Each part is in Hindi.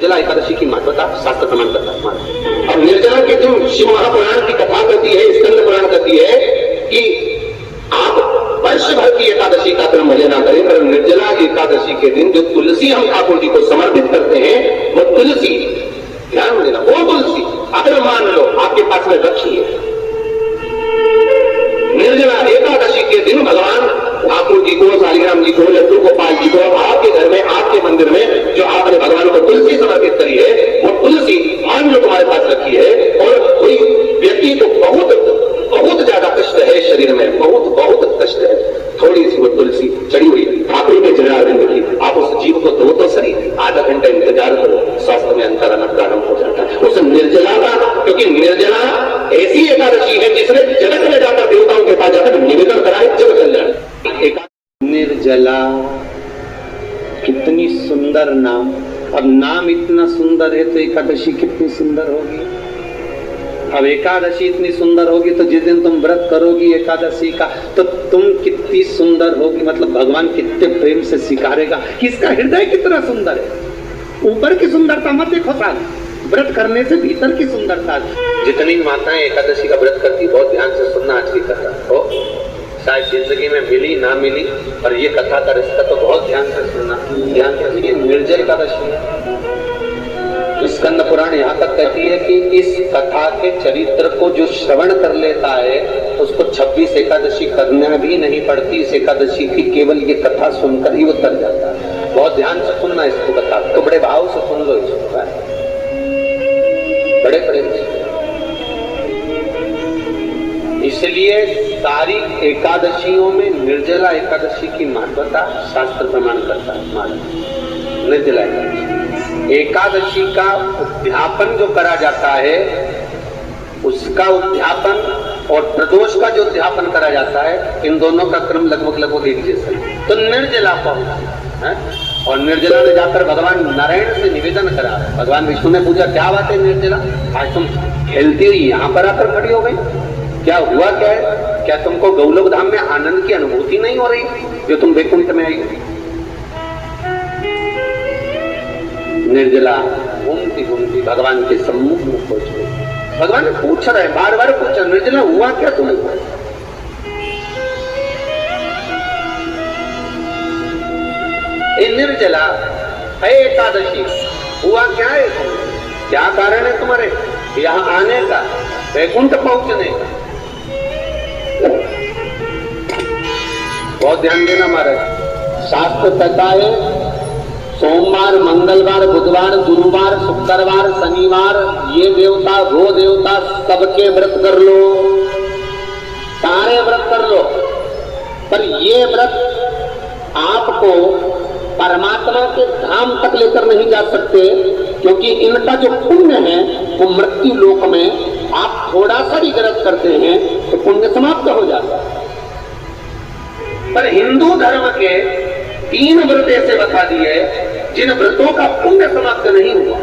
निर्जला एकादशी की महत्वता शास्त्र प्रमाण करता है। अब निर्जला के दिन शिव महापुराण की कथा कहती है, स्कंद पुराण कहती है कि आप वर्ष भर की एकादशी का क्रम भले ना करें, पर निर्जला एकादशी के दिन जो तुलसी हम ठाकुर जी को समर्पित करते हैं, वो तुलसी, ध्यान में देना, वो तुलसी अगर मान लो आपके पास में रखी है, निर्जला एकादशी के दिन भगवान ठाकुर जी को, शालीग्राम जी को, लड्डू गोपाल जी को आपके घर में, आपके मंदिर में जो आपने भगवान को तुलसी समर्पित करी है, वो तुलसी मान लो तुम्हारे पास रखी है, और कोई व्यक्ति को बहुत बहुत ज्यादा कष्ट है शरीर में, बहुत बहुत कष्ट है, थोड़ी सी वो तुलसी चढ़ी हुई ठाकुर के जनार्दन की, आप उस जीव को दो तो सही, आधा घंटा इंतजार करो, स्वास्थ्य में अंतर आना प्रारंभ हो जाता है उस निर्जला का। क्योंकि निर्जला ऐसी एकादशी है जिसने जगत में जाकर देवताओं के पास जाकर निवेदन कराए जग कल्याण। निर्जला, कितनी सुंदर नाम। अब नाम इतना सुंदर है तो एकादशी कितनी सुंदर होगी। अब एकादशी इतनी सुंदर होगी तो जिस दिन तुम व्रत करोगी एकादशी का, तो तुम कितनी सुंदर होगी, मतलब भगवान कितने प्रेम से स्वीकारेगा कि इसका हृदय कितना सुंदर है। ऊपर की सुंदरता मत देखो साथ, व्रत करने से भीतर की सुंदरता। जितनी माताएं एकादशी का व्रत करती, बहुत ध्यान से सुनना आज की कथा हो, शायद जिंदगी में मिली ना मिली, और ये कथा का रिश्ता तो बहुत ध्यान से सुनना। ध्यान से, ये निर्जल एकादशी है। स्कंद पुराण यहाँ तक कहती है कि इस कथा के चरित्र को जो श्रवण कर लेता है उसको 26 एकादशी करना भी नहीं पड़ती। इस एकादशी की केवल ये कथा सुनकर ही वो तर जाता है। बहुत ध्यान से सुनना इसको कथा, तो बड़े भाव से सुन लो इसको, बड़े प्रेम से। इसलिए सारी एकादशियों में निर्जला एकादशी की महत्वता शास्त्र प्रमाण करता है। निर्जला एकादशी का उद्यापन जो करा जाता है, उसका उद्यापन और प्रदोष का जो उद्यापन करा जाता है, इन दोनों का क्रम लगभग एक जैसा है। तो निर्जला पहुंचे, और निर्जला ने जाकर भगवान नारायण से निवेदन करा। भगवान विष्णु ने पूछा, क्या बात है निर्जला, आज तुम खेलती हुई यहाँ पर आकर खड़ी हो गई, क्या हुआ, क्या है, क्या तुमको गौलोक धाम में आनंद की अनुभूति नहीं हो रही जो तुम वैकुंठ में आई? निर्जला घूमती घूमती भगवान के सम्मुख में पहुंच गई। भगवान ने पूछ रहे, बार बार पूछा, निर्जला हुआ क्या तुम्हें? निर्जला है एकादशी, हुआ क्या है तुम्हें? क्या कारण है तुम्हारे यहाँ आने का, वैकुंठ पहुंचने का? बहुत ध्यान देना महाराज, शास्त्र कहता है सोमवार, मंगलवार, बुधवार, गुरुवार, शुक्रवार, शनिवार, ये देवता वो देवता सबके व्रत कर लो, सारे व्रत कर लो, पर ये व्रत आपको परमात्मा के धाम तक लेकर नहीं जा सकते, क्योंकि इनका जो पुण्य है वो मृत्यु लोक में आप थोड़ा सा भी गलत करते हैं तो पुण्य समाप्त हो जाता है। पर हिंदू धर्म के 3 व्रत ऐसे बता दिए जिन व्रतों का पुण्य समाप्त नहीं हुआ।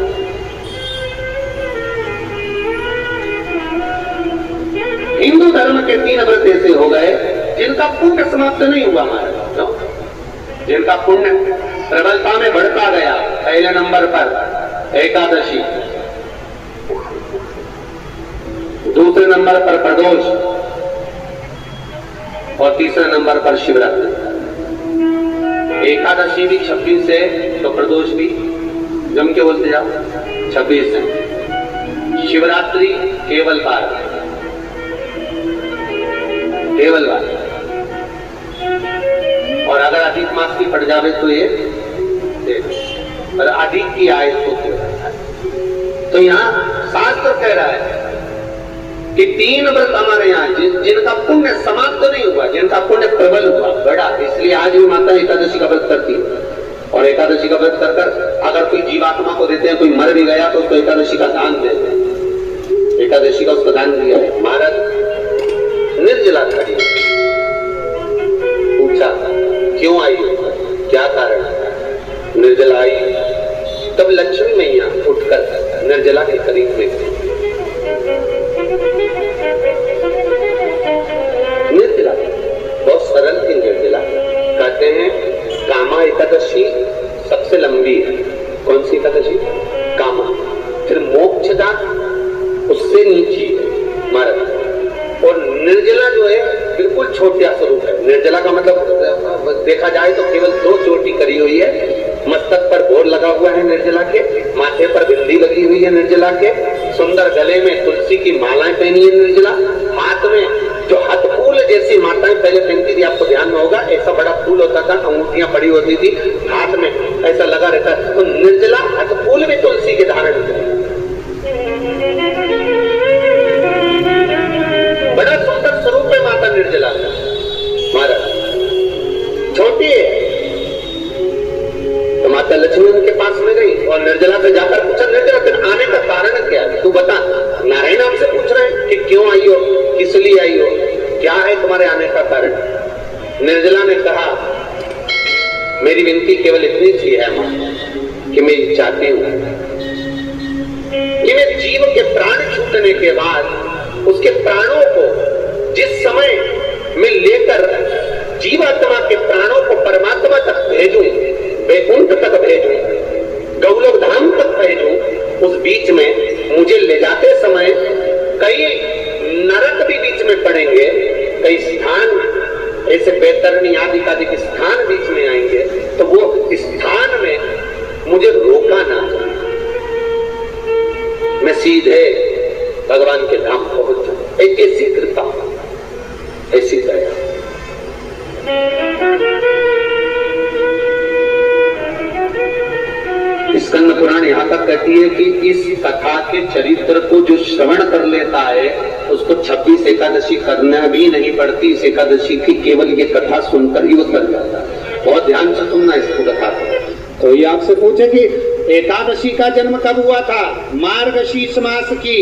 हिंदू धर्म के 3 व्रत ऐसे हो गए जिनका पुण्य समाप्त नहीं हुआ हमारे, जिनका पुण्य प्रबलता में बढ़ता गया। पहले नंबर पर एकादशी, दूसरे नंबर पर प्रदोष, और तीसरे नंबर पर शिवरात्रि। एकादशी भी 26 है तो प्रदोष भी जम के बोलते जाओ 26 है। शिवरात्रि केवल 12, केवल 12, और अगर अधिक मास की पड़ जावे तो ये और अधिक की आय तो यहाँ शास्त्र कह रहा है कि 3 व्रत हमारे यहाँ जिनका पुण्य समाप्त नहीं हुआ, जिनका पुण्य प्रबल हुआ, बड़ा, इसलिए आज भी माता एकादशी का व्रत करती है। और एकादशी का व्रत कर कर अगर कोई जीवात्मा को देते हैं, कोई मर भी गया तो उसको एकादशी का दान देते हैं। एकादशी का उसको दान दिया है। महाराज निर्जला खड़ी, पूछा क्यों आई, क्या कारण? निर्जला आई, तब लक्ष्मी मैया उठकर निर्जला के करीब में, निर्जला बहुत सरल थी। निर्जला कहते हैं कामा एकादशी सबसे लंबी है। कौन सी एकादशी? मोक्षदा उससे नीची है महाराज। और निर्जला जो है बिल्कुल छोटा स्वरूप है। निर्जला का मतलब देखा जाए तो केवल 2 चोटी करी हुई है। मस्तक पर बोर लगा हुआ है निर्जला के, माथे पर बिंदी लगी हुई है निर्जला के, सुंदर गले में तुलसी की मालाएं पहनी है निर्जला, हाथ में जो हाथ फूल जैसी माताएं पहले पहनती थी, आपको ध्यान में होगा, ऐसा बड़ा फूल होता था, अंगूठियां पड़ी होती थी, हाथ में ऐसा लगा रहता है। तो निर्जला हाथ फूल भी तुलसी के धारण करें। बड़ा सुंदर स्वरूप है माता निर्जला का महाराज। छोटी है तो माता लक्ष्मी उनके पास में गई और निर्जला से जाकर पूछा, निर्जला फिर आने का कारण क्या है, तू बता। नारायण आपसे पूछ रहे हैं कि क्यों आई हो, किस लिए आई हो, क्या है तुम्हारे आने का कारण। निर्जला ने कहा, मेरी विनती केवल इतनी सी है मां कि मैं चाहती हूं कि मैं जीव के प्राण छूटने के बाद उसके प्राणों को जिस समय मैं लेकर जीवात्मा के प्राणों को परमात्मा तक भेजूं, वैकुंठ तक भेजूं, गौलोक धाम तक भेजूं, उस बीच में मुझे ले जाते समय कई नरक भी बीच में पड़ेंगे, कई स्थान ऐसे बैतरणी आदि का स्थान बीच में आएंगे, तो वो स्थान में मुझे रोका ना जाए, मैं सीधे भगवान के धाम पहुंच जाऊं। ऐसी कृपा, ऐसी दया। स्कंद पुराण यहाँ तक कहती है कि इस कथा के चरित्र को जो श्रवण कर लेता है उसको 26 एकादशी करना भी नहीं पड़ती। इस एकादशी की केवल ये कथा सुनकर ही वो कर जाता है। बहुत ध्यान से सुनना इसको कथा को। तो ये आपसे पूछे कि एकादशी का जन्म कब हुआ था। मार्गशीर्ष मास की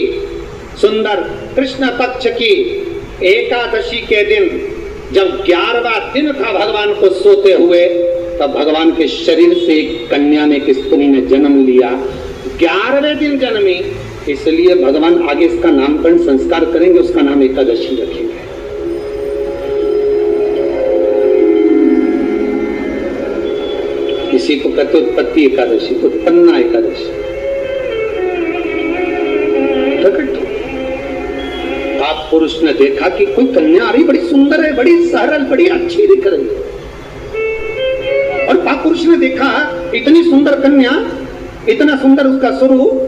सुंदर कृष्ण पक्ष की एकादशी के दिन जब 11वां दिन था भगवान को सोते हुए, तब भगवान के शरीर से एक कन्या ने, एक स्त्री ने जन्म लिया। 11वें दिन जन्मी, इसलिए भगवान आगे इसका नामकरण संस्कार करेंगे, उसका नाम एकादशी रखेंगे। इसी को कहते उत्पत्ति एकादशी, उत्पन्ना एकादशी। आप पुरुष ने देखा कि कोई कन्या आ रही, बड़ी सुंदर है, बड़ी सरल, बड़ी अच्छी दिख रही है, और पाप पुरुष ने देखा इतनी सुंदर कन्या, इतना सुंदर उसका स्वरूप,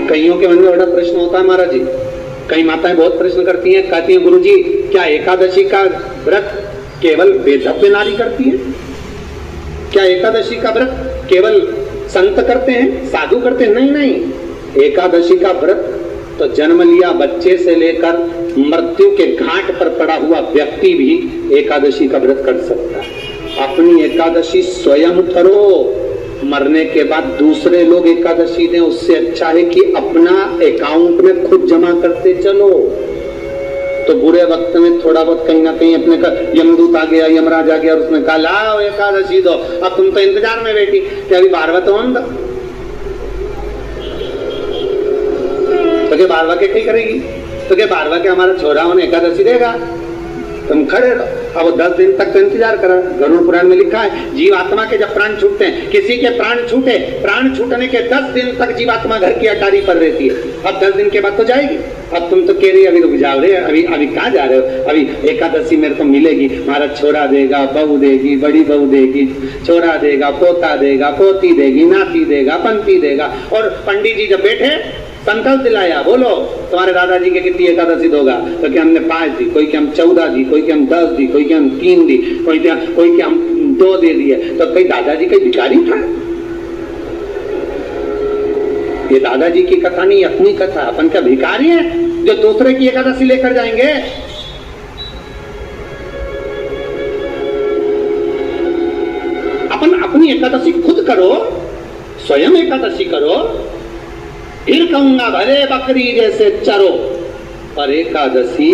कईयों के मन में बड़ा प्रश्न होता है महाराज जी। कई माताएं बहुत प्रश्न करती हैं, कहती हैं गुरुजी क्या एकादशी का व्रत केवल वेदव्य नारी करती है? क्या एकादशी का व्रत केवल संत करते हैं, साधु करते हैं? नहीं नहीं, एकादशी का व्रत तो जन्म लिया बच्चे से लेकर मृत्यु के घाट पर पड़ा हुआ व्यक्ति भी एकादशी का व्रत कर सकता है। अपनी एकादशी स्वयं करो, मरने के बाद दूसरे लोग एकादशी दें, उससे अच्छा है कि अपना अकाउंट में खुद जमा करते चलो। तो बुरे वक्त में थोड़ा बहुत कहीं ना कहीं अपने का यमदूत आ गया, यमराज आ गया और उसने कहा लाओ एकादशी दो, अब तुम तो इंतजार में बैठी कि अभी 12वां तो हम तो 12वां के करेगी, तो 12वां के हमारा छोरा उन्हें एकादशी देगा, तुम खड़े रहो। अब वो 10 दिन तक तो इंतजार करा। गरुड़ पुराण में लिखा है जीवात्मा के जब प्राण छूटते हैं, किसी के प्राण छूटे, प्राण छूटने के 10 दिन तक जीवात्मा घर की अटारी पर रहती है। अब 10 दिन के बाद तो जाएगी। अब तुम तो कह रही अभी रुक जाओ रे, अभी कहाँ जा रहे हो, अभी एकादशी मेरे को मिलेगी, हमारा छोरा देगा, बहू देगी, बड़ी बहू देगी, छोरा देगा, पोता देगा, पोती देगी, नाती देगा, पंती देगा। और पंडित जी जब बैठे संकल्प दिलाया, बोलो तुम्हारे दादाजी के कितनी एकादशी दोगा? तो क्या हमने 5 दी, कोई क्या हम 14 दी, कोई क्या हम 10 दी, कोई क्या हम 3 दी, कोई क्या हम 2 दे दिए। तो कोई दादाजी कोई भिखारी था? ये दादाजी की कथा नहीं, अपनी कथा। अपन क्या भिखारी है जो दूसरे की एकादशी लेकर जाएंगे? अपन अपनी एकादशी खुद करो, स्वयं एकादशी करो, फिर कहूंगा भले बकरी जैसे चरो, पर एकादशी